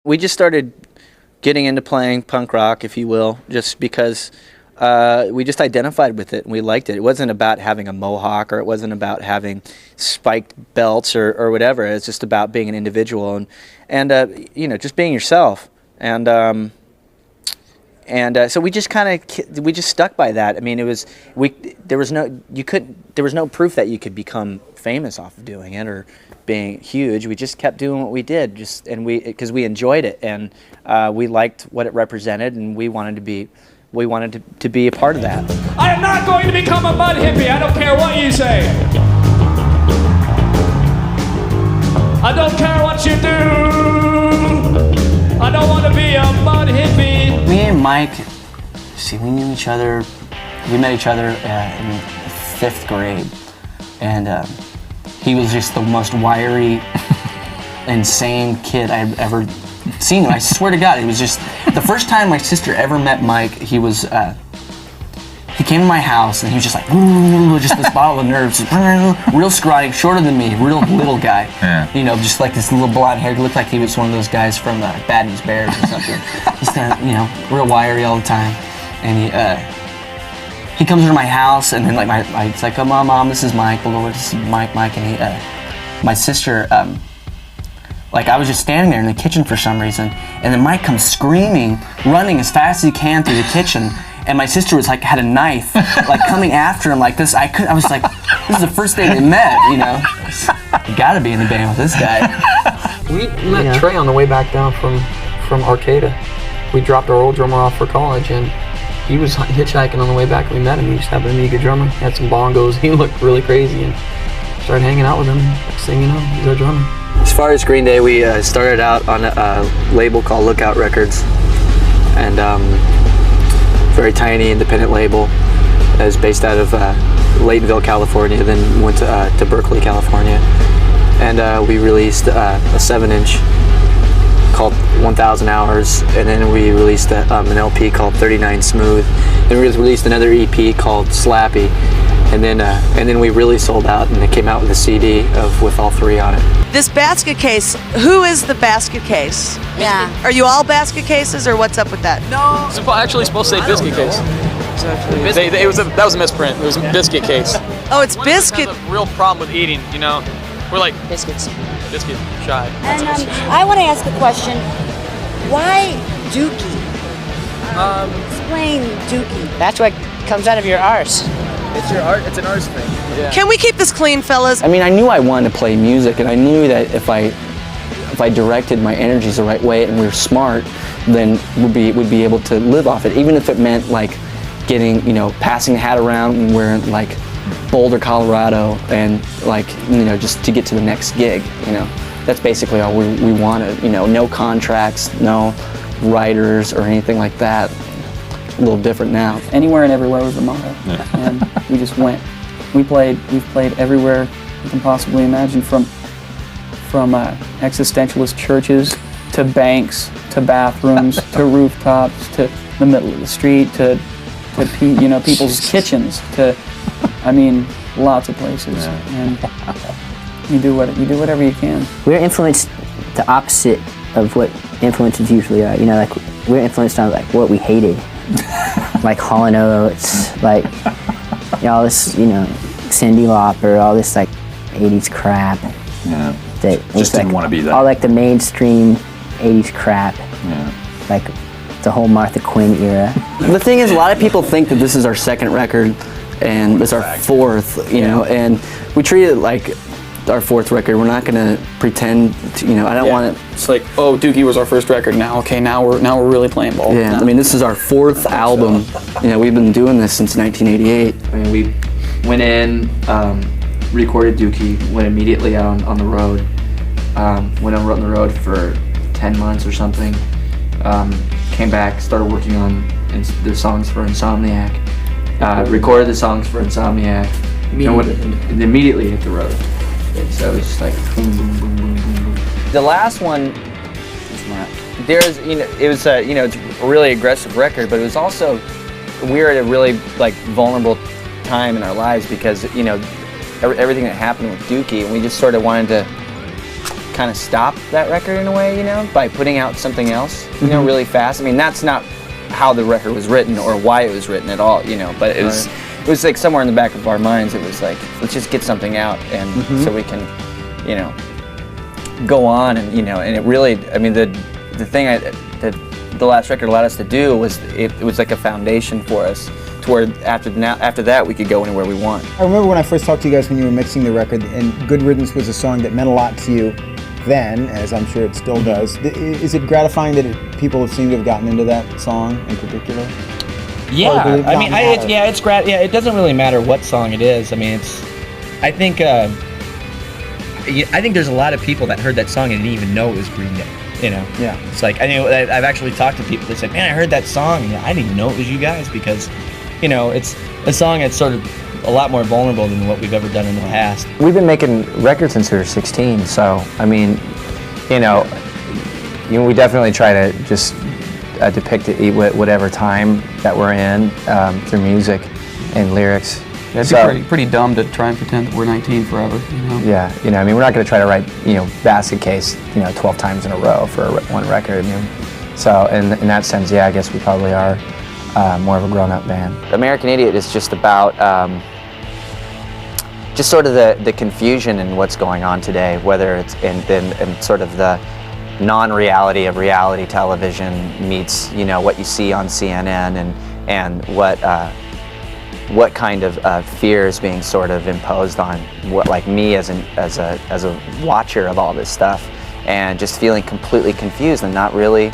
We just started getting into playing punk rock, if you will, just because we just identified with it and we liked it. It wasn't about having a mohawk, or it wasn't about having spiked belts or whatever. It's just about being an individual and you know, just being yourself. And so we just stuck by that. I mean, there was no proof that you could become famous off of doing it or being huge. We just kept doing what we did, because we enjoyed it and we liked what it represented, and we wanted to be a part of that. I am not going to become a mud hippie. I don't care what you say. I don't care what you do. I don't want to be a mud hippie. Me and Mike, we knew each other. We met each other in 5th grade, and he was just the most wiry, insane kid I've ever seen. I swear to God, it was just the first time my sister ever met Mike. He came to my house and he was just like, just this bottle of nerves, real scrawny, shorter than me, real little guy. Yeah. You know, just like this little blonde hair. He looked like he was one of those guys from Bad News Bears or something. Just kind of, you know, real wiry all the time. And he comes into my house, and then like it's like, oh, mom, this is Mike. This is Mike, and my sister. Like, I was just standing there in the kitchen for some reason, and then Mike comes screaming, running as fast as he can through the kitchen, and my sister was like, had a knife, like coming after him like this. I was like, this is the first day we met, you know. You gotta be in the band with this guy. We met Tré on the way back down from Arcata. We dropped our old drummer off for college, and he was hitchhiking on the way back, and we met him. He just happened to be a good drummer. He had some bongos. He looked really crazy, and started hanging out with him. Next thing you know, he's our drummer. As far as Greenday, we started out on a label called Lookout Records, and very tiny independent label. It was based out of Laytonville, California, then went to Berkeley, California, and we released a 7-inch called 1,000 Hours, and then we released an LP called 39 Smooth. Then we released another EP called Slappy, and then we really sold out, and it came out with a CD with all 3 on it. This basket case, who is the basket case? Yeah. Are you all basket cases, or what's up with that? No. It's actually supposed to say biscuit case. That was a misprint. It was a biscuit case. Oh, it's biscuit. Has a real problem with eating, you know. We're like biscuit shy. And I want to ask a question. Why Dookie? Explain Dookie. That's what comes out of your arse. It's your art. It's an arse thing. Yeah. Can we keep this clean, fellas? I mean, I knew I wanted to play music, and I knew that if I directed my energies the right way and we were smart, then we'd be able to live off it, even if it meant like getting, you know, passing the hat around and wearing like Boulder, Colorado, and like, you know, just to get to the next gig. You know, that's basically all we wanted. You know, no contracts, no writers or anything like that. A little different now. Anywhere and everywhere was the motto, and we just went. We've played everywhere you can possibly imagine, from existentialist churches to banks to bathrooms to rooftops to the middle of the street to people's kitchens to, I mean, lots of places. And you do whatever you can. We're influenced the opposite of what influences usually are. You know, like we're influenced on like what we hated. Like Hall & Oates, like all this, you know, Cyndi Lauper, all this like 80s crap. Yeah. That just didn't want to be that. All like the mainstream 80s crap. Yeah. Like the whole Martha Quinn era. The thing is, a lot of people think that this is our 2nd record, and it's our 4th, you know, and we treat it like our 4th record. We're not gonna pretend to, you know, I don't want it. It's like, oh, Dookie was our first record. Now we're really playing ball. Yeah, I mean, this is our 4th album. You know, we've been doing this since 1988. I mean, we went in, recorded Dookie, went immediately out on the road. Went on the road for 10 months or something. Came back, started working on the songs for Insomniac. Recorded the songs for Insomniac. And immediately hit the road. So it was just like boom, boom, boom, boom, boom, boom. The last one, there's, you know, it was you know, it's a really aggressive record, but it was also, we were at a really like vulnerable time in our lives because, you know, everything that happened with Dookie, and we just sort of wanted to kind of stop that record in a way, you know, by putting out something else, you know, really fast. I mean, that's not how the record was written or why it was written at all, you know, but it was like somewhere in the back of our minds, it was like, let's just get something out, and so we can, you know, go on, and you know, and it really, I mean, the thing that the last record allowed us to do was it was like a foundation for us to where after that we could go anywhere we want. I remember when I first talked to you guys when you were mixing the record, and Good Riddance was a song that meant a lot to you then, as I'm sure it still does. Is it gratifying that people seem to have gotten into that song in particular? Yeah, I mean, it doesn't really matter what song it is. I mean, I think there's a lot of people that heard that song and didn't even know it was Green Day. You know, yeah. It's like I've actually talked to people that said, "Man, I heard that song, and I didn't even know it was you guys," because, you know, it's a song that's sort of a lot more vulnerable than what we've ever done in the past. We've been making records since we were 16, so I mean, you know, we definitely try to just depict it whatever time that we're in through music and lyrics. Yeah, it's pretty dumb to try and pretend that we're 19 forever, you know? Yeah, you know, I mean, we're not going to try to write, you know, Basket Case, you know, 12 times in a row for one record. I mean, so in that sense, yeah, I guess we probably are more of a grown-up band. American Idiot is just about just sort of the confusion in what's going on today, whether it's in sort of the non-reality of reality television meets, you know, what you see on CNN, and what kind of fear is being sort of imposed on like me as a watcher of all this stuff, and just feeling completely confused and not really.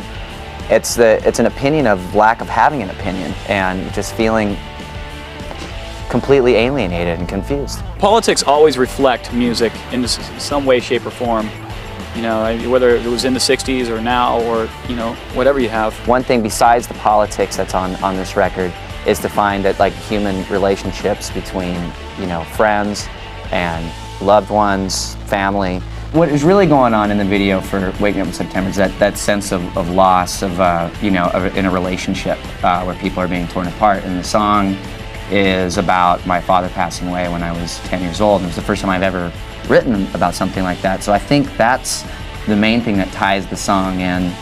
It's an opinion of lack of having an opinion, and just feeling completely alienated and confused. Politics always reflect music in some way, shape, or form. You know, whether it was in the 60s or now, or, you know, whatever you have. One thing besides the politics that's on this record is to find that, like, human relationships between, you know, friends and loved ones, family. What is really going on in the video for Waking Up in September is that sense of loss of, you know, in a relationship where people are being torn apart. And the song is about my father passing away when I was 10 years old. And it was the first time I've ever written about something like that. So I think that's the main thing that ties the song in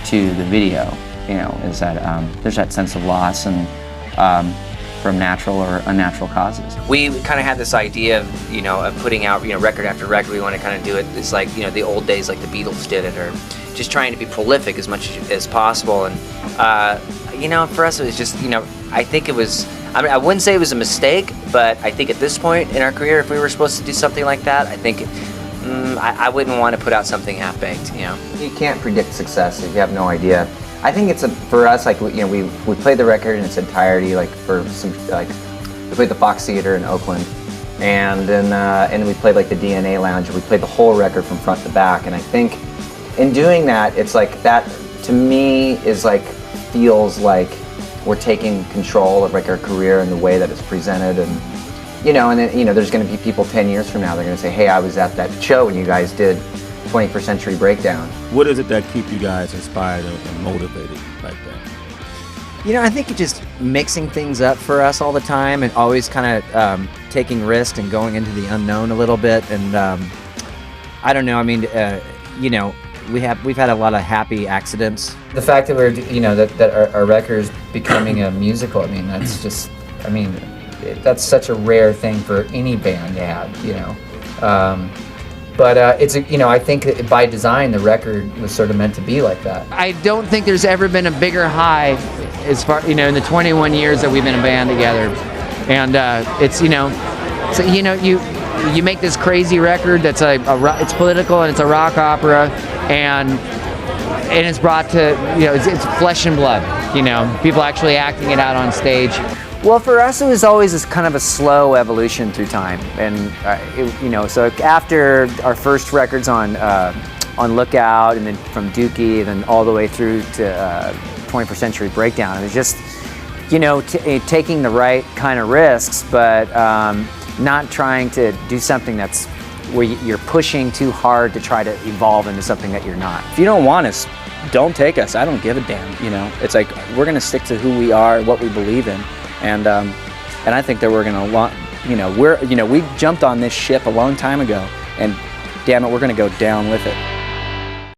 to the video, you know, is that there's that sense of loss and from natural or unnatural causes. We kind of had this idea of, you know, of putting out, you know, record after record. We want to kind of do it. It's like, you know, the old days, like the Beatles did it, or just trying to be prolific as much as possible. And you know, for us, it was just, you know, I think it was. I mean, I wouldn't say it was a mistake, but I think at this point in our career, if we were supposed to do something like that, I think I wouldn't want to put out something half-baked, you know. You can't predict success if you have no idea. I think it's for us, like, you know, we played the record in its entirety, like, for some, like, we played the Fox Theater in Oakland, and then we played, like, the DNA Lounge, and we played the whole record from front to back. And I think in doing that, it's like that, to me, is like, feels like we're taking control of, like, our career and the way that it's presented. And you know, and then, you know, there's going to be people 10 years from now, they're going to say, hey, I was at that show when you guys did 21st Century Breakdown. What is it that keep you guys inspired and motivated like that? You know, I think it's just mixing things up for us all the time, and always kind of taking risks and going into the unknown a little bit. And I don't know, I mean, you know, we've had a lot of happy accidents. The fact that we're, you know, that our record is becoming a musical, I mean, that's just, I mean, that's such a rare thing for any band to have, you know. But it's, you know, I think that by design the record was sort of meant to be like that. I don't think there's ever been a bigger high as far, you know, in the 21 years that we've been a band together. And it's, you know, so, you know, you make this crazy record that's it's political and it's a rock opera, and it's brought to, you know, it's flesh and blood, you know, people actually acting it out on stage. Well, for us, it was always this kind of a slow evolution through time, and you know, so after our first records on Lookout, and then from Dookie, then all the way through to 21st Century Breakdown, it was just, you know, taking the right kind of risks, but not trying to do something that's where you're pushing too hard to try to evolve into something that you're not. If you don't want us, don't take us. I don't give a damn. You know, it's like we're gonna stick to who we are, what we believe in. And I think that we're gonna, you know, we jumped on this ship a long time ago, and damn it, we're gonna go down with it.